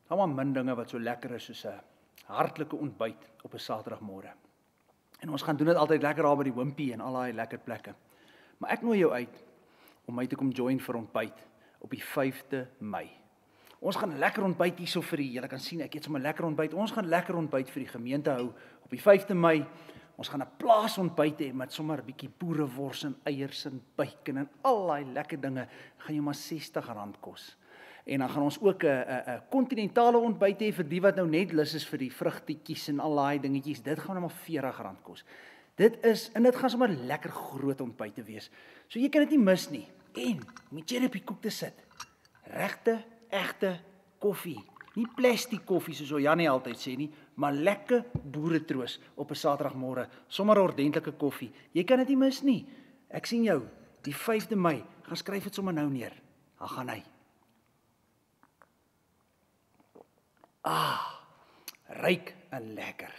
Allemaal min dinge wat so lekker is soos 'n hartlike ontbyt op 'n Saterdagmôre. En ons gaan doen dit altyd lekker daar by die Wimpy en al daai lekker plekke. Maar ek nooi jou uit om my te kom join vir ontbyt op die 5de Mei. Ons gaan lekker ontbyt hierso vir die, julle kan sien ek eet sommer lekker ontbyt. Ons gaan lekker ontbyt vir die gemeente hou op die 5de Mei. Ons gaan 'n plaasontbyt hê met sommer 'n bietjie boerewors en eiers en bacon en al daai lekker dinge. Gaan jou maar R60 kos. En dan gaan ons ook 'n kontinentale ontbyt hê vir die wat nou net lus is vir die vrugtetjies en al daai dingetjies. Dit gaan nou maar R40 kos. En dit gaan sommer lekker groot ontbyte wees. So jy kan dit nie mis nie. En met jy op die koek te sit. Regte, egte koffie. Nie plastiek koffie soos Jannie altyd sê nie, maar lekker boeretroos op 'n Saterdagmôre. Sommer 'n ordentlike koffie. Jy kan dit nie mis nie. Ek sien jou die 5de Mei. Gaan skryf dit sommer nou neer. Dan gaan hy. Ryk en lekker.